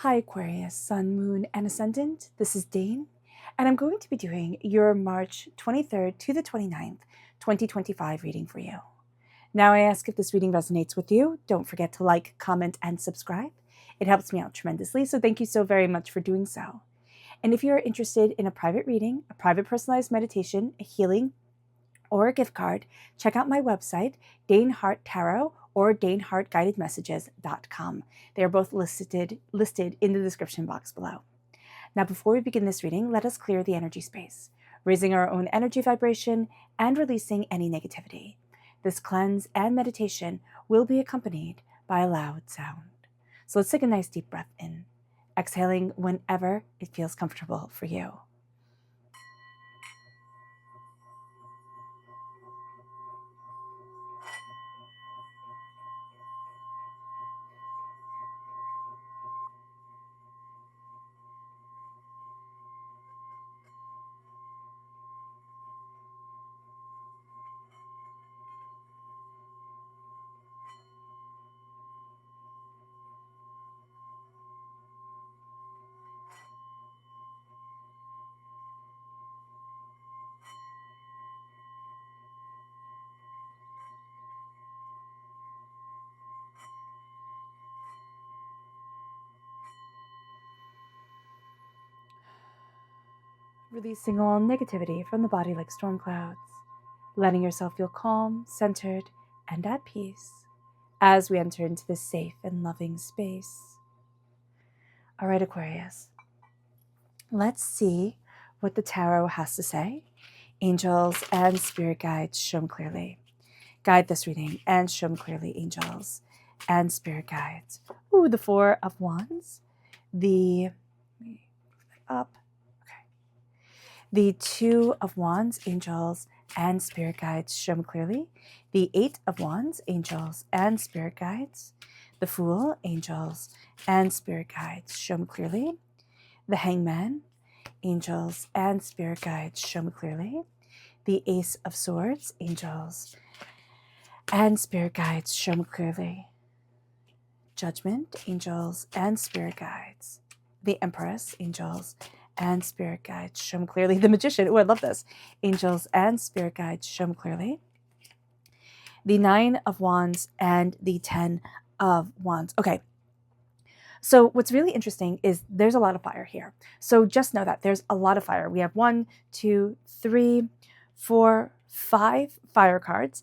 Hi Aquarius, Sun, Moon, and Ascendant. This is Dane, and I'm going to be doing your March 23rd to the 29th, 2025 reading for you. Now I ask if this reading resonates with you. Don't forget to like, comment, and subscribe. It helps me out tremendously, so thank you so very much for doing so. And if you're interested in a private reading, a private personalized meditation, a healing, or a gift card, check out my website, daneharttarot or danehartguidedmessages.com. They are both listed in the description box below. Now, before we begin this reading, let us clear the energy space, raising our own energy vibration and releasing any negativity. This cleanse and meditation will be accompanied by a loud sound. So let's take a nice deep breath in, exhaling whenever it feels comfortable for you. Releasing all negativity from the body like storm clouds, letting yourself feel calm, centered, and at peace as we enter into this safe and loving space. All right, Aquarius, let's see what the tarot has to say. Angels and spirit guides, show them clearly. Guide this reading and show them clearly, angels and spirit guides. Ooh, the Four of Wands, the Two of Wands, angels and spirit guides, show them clearly. The Eight of Wands, angels and spirit guides. The Fool, angels and spirit guides, show them clearly. The Hangman, angels and spirit guides, show me clearly. The Ace of Swords, angels and spirit guides, show me clearly. Judgment, angels and spirit guides. The Empress, angels and spirit guides, show me clearly. The Magician, oh, I love this. Angels and spirit guides, show me clearly. The Nine of Wands and the Ten of Wands. Okay. So what's really interesting is there's a lot of fire here. So just know that there's a lot of fire. We have 1, 2, 3, 4, 5 fire cards,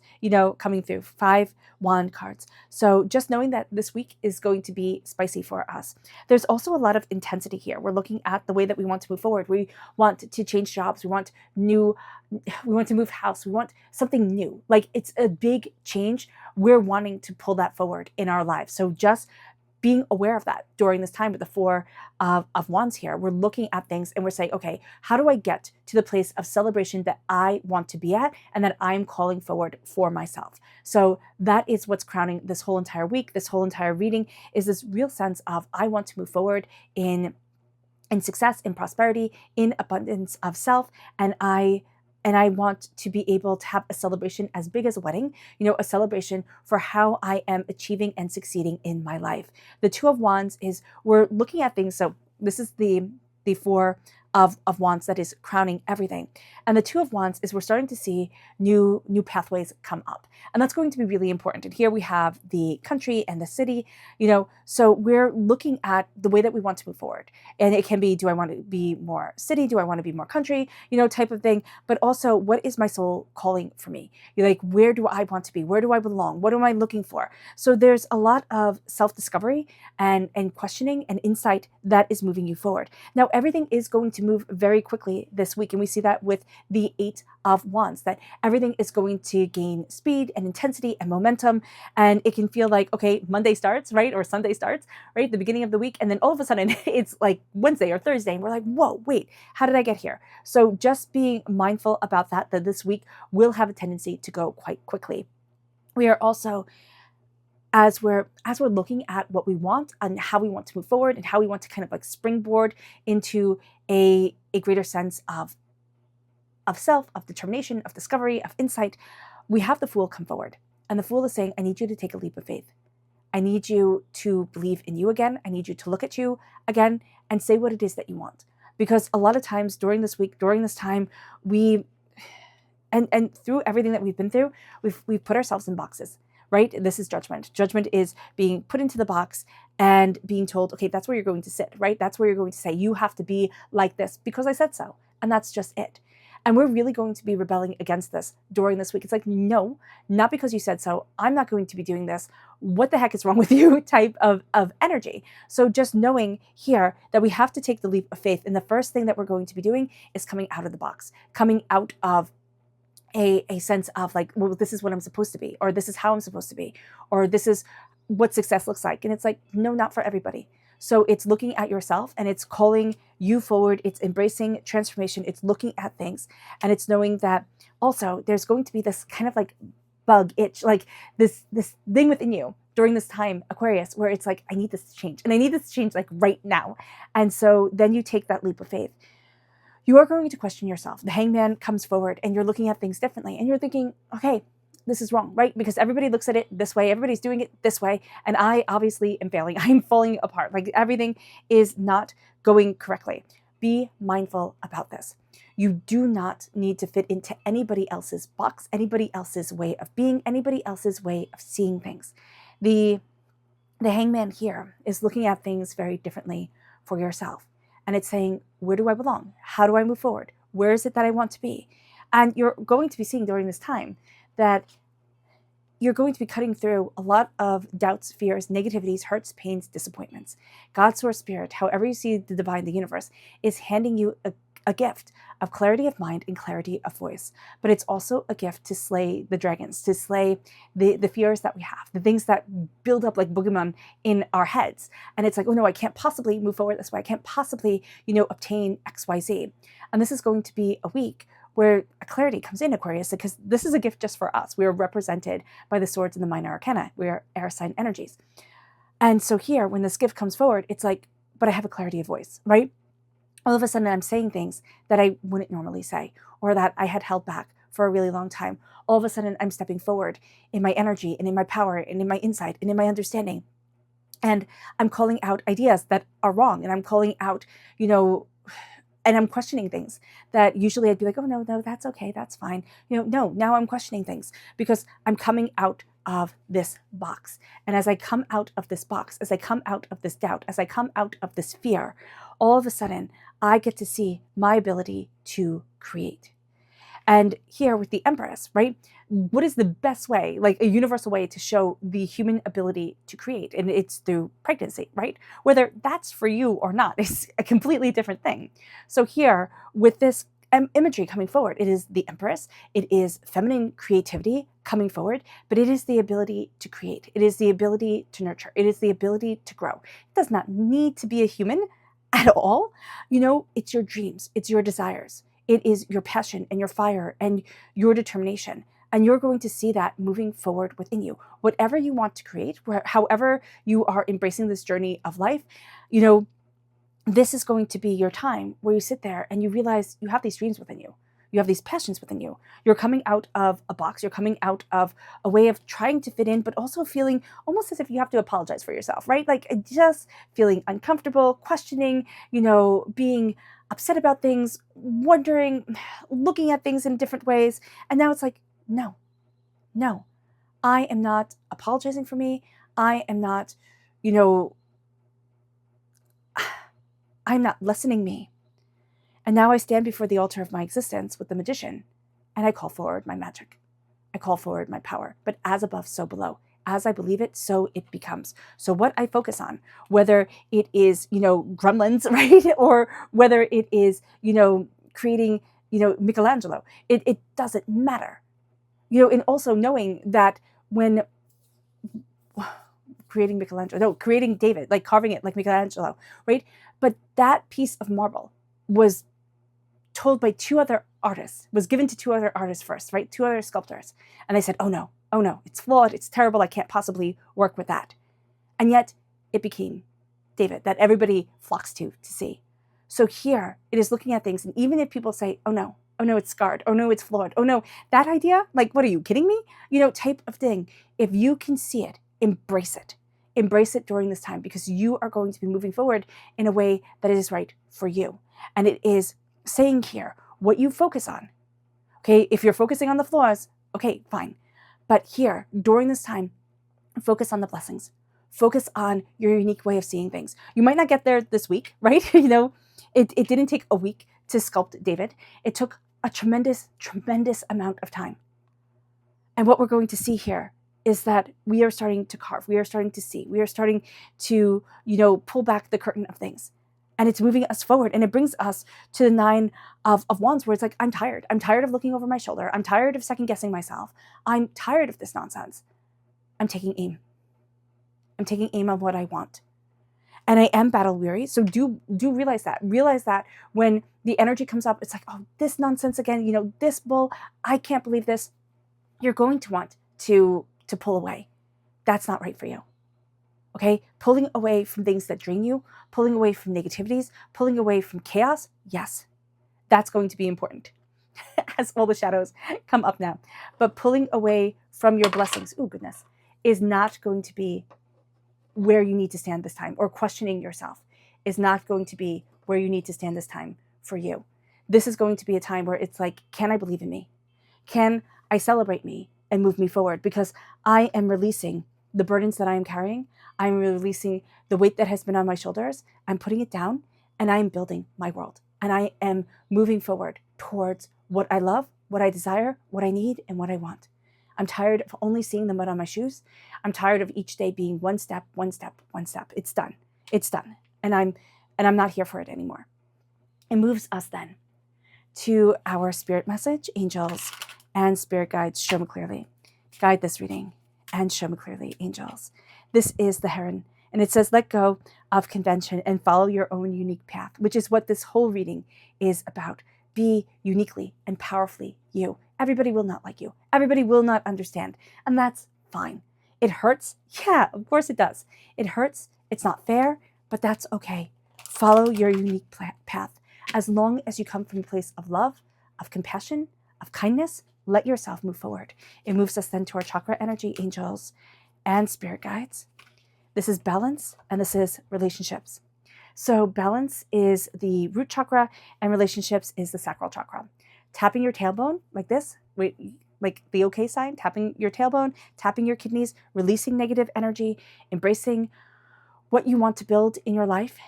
coming through, 5 wand cards. So just knowing that this week is going to be spicy for us. There's also a lot of intensity here. We're looking at the way that we want to move forward. We want to change jobs. We want to move house. We want something new. Like, it's a big change. We're wanting to pull that forward in our lives. So just being aware of that during this time with the Four of Wands here. We're looking at things and we're saying, okay, how do I get to the place of celebration that I want to be at and that I'm calling forward for myself? So that is what's crowning this whole entire week, this whole entire reading, is this real sense of I want to move forward in success, in prosperity, in abundance of self, and I want to be able to have a celebration as big as a wedding, a celebration for how I am achieving and succeeding in my life. The Two of Wands is, we're looking at things. So this is the Four of Wands that is crowning everything. And the Two of Wands is we're starting to see new pathways come up. And that's going to be really important. And here we have the country and the city, so we're looking at the way that we want to move forward. And it can be, do I want to be more city? Do I want to be more country? Type of thing. But also, what is my soul calling for me? Where do I want to be? Where do I belong? What am I looking for? So there's a lot of self-discovery and questioning and insight that is moving you forward. Now, everything is going to move very quickly this week. And we see that with the Eight of Wands, that everything is going to gain speed and intensity and momentum. And it can feel like, okay, Monday starts, right? Or Sunday starts, right? The beginning of the week. And then all of a sudden it's like Wednesday or Thursday. And we're like, whoa, wait, how did I get here? So just being mindful about that this week will have a tendency to go quite quickly. We are also, as we're looking at what we want and how we want to move forward and how we want to kind of like springboard into a greater sense of self, of determination, of discovery, of insight, we have the Fool come forward. And the Fool is saying, I need you to take a leap of faith. I need you to believe in you again. I need you to look at you again and say what it is that you want. Because a lot of times during this week, during this time, we, and through everything that we've been through, we've put ourselves in boxes, right? This is judgment. Judgment is being put into the box and being told, okay, that's where you're going to sit, right? That's where you're going to say, you have to be like this because I said so. And that's just it. And we're really going to be rebelling against this during this week. It's like, no, not because you said so. I'm not going to be doing this. What the heck is wrong with you type of energy. So just knowing here that we have to take the leap of faith. And the first thing that we're going to be doing is coming out of the box, coming out of a sense of like, well, this is what I'm supposed to be, or this is how I'm supposed to be, or this is what success looks like. And it's like, no, not for everybody. So it's looking at yourself and it's calling you forward. It's embracing transformation. It's looking at things. And it's knowing that also there's going to be this kind of like bug itch, like this thing within you during this time, Aquarius, where it's like, I need this to change. And I need this to change like right now. And so then you take that leap of faith. You are going to question yourself. The hangman comes forward and you're looking at things differently. And you're thinking, okay, this is wrong, right? Because everybody looks at it this way. Everybody's doing it this way. And I obviously am failing. I'm falling apart. Like everything is not going correctly. Be mindful about this. You do not need to fit into anybody else's box, anybody else's way of being, anybody else's way of seeing things. The hangman here is looking at things very differently for yourself. And it's saying, where do I belong? How do I move forward? Where is it that I want to be? And you're going to be seeing during this time that you're going to be cutting through a lot of doubts, fears, negativities, hurts, pains, disappointments. God, Source, Spirit, however you see the divine, the universe, is handing you a gift of clarity of mind and clarity of voice. But it's also a gift to slay the dragons, to slay the fears that we have, the things that build up like boogeyman in our heads. And it's like, oh no, I can't possibly move forward this way. I can't possibly, obtain XYZ. And this is going to be a week where a clarity comes in, Aquarius, because this is a gift just for us. We are represented by the swords and the minor arcana. We are air sign energies. And so here, when this gift comes forward, it's like, but I have a clarity of voice, right? All of a sudden, I'm saying things that I wouldn't normally say, or that I had held back for a really long time. All of a sudden, I'm stepping forward in my energy and in my power and in my insight and in my understanding. And I'm calling out ideas that are wrong. And I'm calling out, and I'm questioning things that usually I'd be like, oh, no, that's okay. That's fine. No, now I'm questioning things because I'm coming out of this box. And as I come out of this box, as I come out of this doubt, as I come out of this fear, all of a sudden I get to see my ability to create. And here with the Empress, right? What is the best way, like a universal way to show the human ability to create? And it's through pregnancy, right? Whether that's for you or not is a completely different thing. So here with this imagery coming forward, it is the Empress, it is feminine creativity coming forward, but it is the ability to create. It is the ability to nurture. It is the ability to grow. It does not need to be a human at all. It's your dreams, it's your desires. It is your passion and your fire and your determination. And you're going to see that moving forward within you. Whatever you want to create, however you are embracing this journey of life, this is going to be your time where you sit there and you realize you have these dreams within you. You have these passions within you. You're coming out of a box. You're coming out of a way of trying to fit in, but also feeling almost as if you have to apologize for yourself, right? Like just feeling uncomfortable, questioning, being upset about things, wondering, looking at things in different ways. And now it's like, no, I am not apologizing for me. I am not, I'm not lessening me. And now I stand before the altar of my existence with the magician and I call forward my magic. I call forward my power, but as above, so below. As I believe it, so it becomes. So what I focus on, whether it is, gremlins, right? Or whether it is, creating, Michelangelo, it doesn't matter. And also knowing that when creating David, like carving it like Michelangelo, right? But that piece of marble was told by two other artists, was given to two other artists first, right? Two other sculptors. And they said, oh no, it's flawed, it's terrible, I can't possibly work with that. And yet it became David that everybody flocks to see. So here it is looking at things, and even if people say, oh no, it's scarred, oh no, it's flawed, oh no, that idea, like, what are you kidding me? Type of thing. If you can see it, embrace it. Embrace it during this time because you are going to be moving forward in a way that is right for you. And it is saying here what you focus on. Okay, if you're focusing on the flaws, okay, fine. But here, during this time, focus on the blessings. Focus on your unique way of seeing things. You might not get there this week, right? It didn't take a week to sculpt David. It took a tremendous, tremendous amount of time. And what we're going to see here is that we are starting to carve. We are starting to see. We are starting to, pull back the curtain of things. And it's moving us forward. And it brings us to the 9 of Wands, where it's like, I'm tired. I'm tired of looking over my shoulder. I'm tired of second guessing myself. I'm tired of this nonsense. I'm taking aim. I'm taking aim on what I want. And I am battle weary. So do realize that. Realize that when the energy comes up, it's like, oh, this nonsense again, this bull, I can't believe this. You're going to want to pull away. That's not right for you. Okay? Pulling away from things that drain you, pulling away from negativities, pulling away from chaos. Yes, that's going to be important as all the shadows come up now. But pulling away from your blessings, oh goodness, is not going to be where you need to stand this time, or questioning yourself is not going to be where you need to stand this time for you. This is going to be a time where it's like, can I believe in me? Can I celebrate me and move me forward? Because I am releasing the burdens that I am carrying. I'm releasing the weight that has been on my shoulders. I'm putting it down and I'm building my world. And I am moving forward towards what I love, what I desire, what I need, and what I want. I'm tired of only seeing the mud on my shoes. I'm tired of each day being one step, one step, one step. It's done. It's done. And I'm not here for it anymore. It moves us then to our spirit message. Angels and spirit guides, show me clearly. Guide this reading and show me clearly, angels. This is the Heron, and it says, let go of convention and follow your own unique path, which is what this whole reading is about. Be uniquely and powerfully you. Everybody will not like you. Everybody will not understand, and that's fine. It hurts. Yeah, of course it does. It hurts. It's not fair, but that's okay. Follow your unique path. As long as you come from a place of love, of compassion, of kindness, let yourself move forward. It moves us then to our chakra energy, angels and spirit guides. This is balance, and this is relationships. So balance is the root chakra, and relationships is the sacral chakra. Tapping your tailbone like this, like the okay sign, tapping your tailbone, tapping your kidneys, releasing negative energy, embracing what you want to build in your life.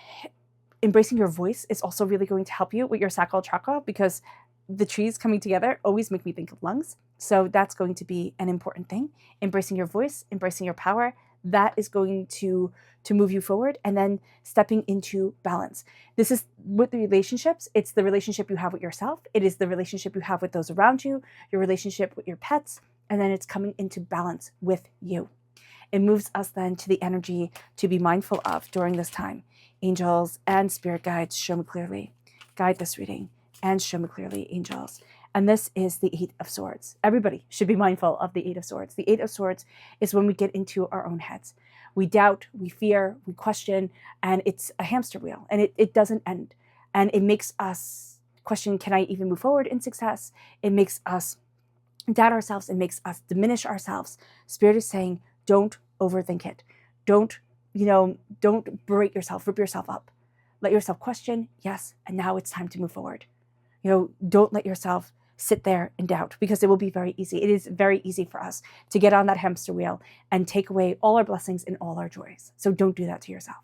Embracing your voice is also really going to help you with your sacral chakra, because the trees coming together always make me think of lungs. So that's going to be an important thing. Embracing your voice, embracing your power, that is going to move you forward. And then stepping into balance. This is with the relationships. It's the relationship you have with yourself. It is the relationship you have with those around you, your relationship with your pets, and then it's coming into balance with you. It moves us then to the energy to be mindful of during this time. Angels and spirit guides, show me clearly. Guide this reading and show me clearly, angels. And this is the 8 of Swords. Everybody should be mindful of the 8 of Swords. The 8 of Swords is when we get into our own heads. We doubt, we fear, we question, and it's a hamster wheel, and it doesn't end. And it makes us question, can I even move forward in success? It makes us doubt ourselves. It makes us diminish ourselves. Spirit is saying, don't overthink it. Don't berate yourself, rip yourself up. Let yourself question, yes, and now it's time to move forward. Don't let yourself sit there and doubt, because it will be very easy. It is very easy for us to get on that hamster wheel and take away all our blessings and all our joys. So don't do that to yourself.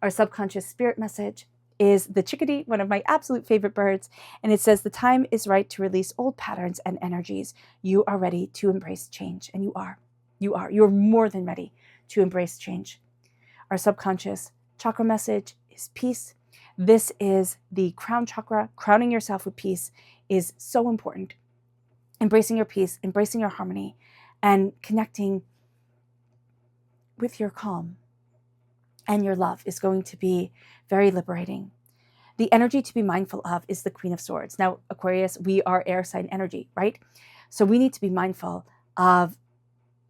Our subconscious spirit message is the chickadee, one of my absolute favorite birds. And it says, the time is right to release old patterns and energies. You are ready to embrace change. And you are. You're more than ready to embrace change. Our subconscious chakra message is peace. This is the crown chakra. Crowning yourself with peace is so important. Embracing your peace, embracing your harmony, and connecting with your calm and your love is going to be very liberating. The energy to be mindful of is the Queen of Swords. Now, Aquarius, we are air sign energy, right? So we need to be mindful of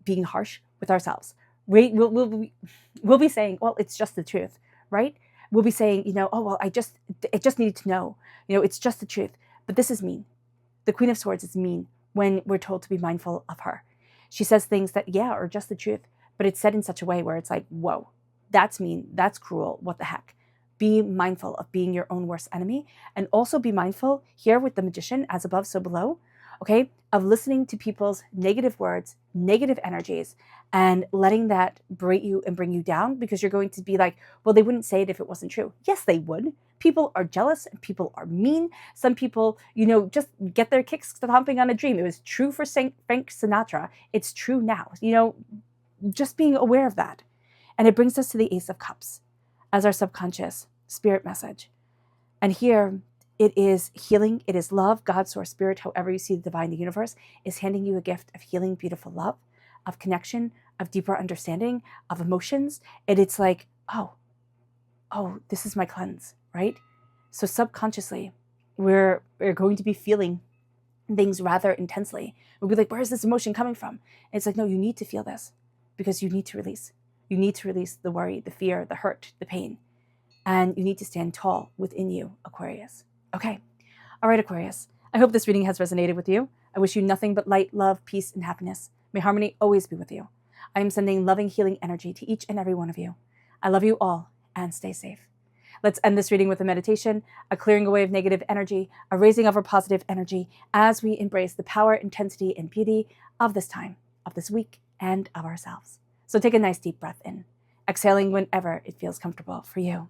being harsh with ourselves. We'll be saying, well, it's just the truth, right? We'll be saying, oh, well, it just needed to know, it's just the truth. But this is mean. The Queen of Swords is mean when we're told to be mindful of her. She says things that, are just the truth, but it's said in such a way where it's like, whoa, that's mean, that's cruel, what the heck? Be mindful of being your own worst enemy, and also be mindful here with the Magician, as above, so below, okay, of listening to people's negative words, negative energies, and letting that berate you and bring you down, because you're going to be like, well, they wouldn't say it if it wasn't true. Yes, they would. People are jealous and people are mean. Some people, just get their kicks stomping on a dream. It was true for Frank Sinatra. It's true now. Just being aware of that. And it brings us to the Ace of Cups as our subconscious spirit message. And here it is healing, it is love. God, source, spirit, however you see the divine, the universe, is handing you a gift of healing, beautiful love, of connection, of deeper understanding, of emotions. And it's like, oh, this is my cleanse, right? So subconsciously, we're going to be feeling things rather intensely. We'll be like, where is this emotion coming from? And it's like, no, you need to feel this because you need to release. You need to release the worry, the fear, the hurt, the pain. And you need to stand tall within you, Aquarius. Okay. All right, Aquarius. I hope this reading has resonated with you. I wish you nothing but light, love, peace, and happiness. May harmony always be with you. I am sending loving, healing energy to each and every one of you. I love you all, and stay safe. Let's end this reading with a meditation, a clearing away of negative energy, a raising of our positive energy as we embrace the power, intensity, and beauty of this time, of this week, and of ourselves. So take a nice deep breath in, exhaling whenever it feels comfortable for you.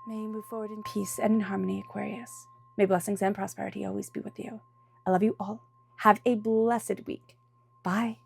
May you move forward in peace and in harmony, Aquarius. May blessings and prosperity always be with you. I love you all. Have a blessed week. Bye.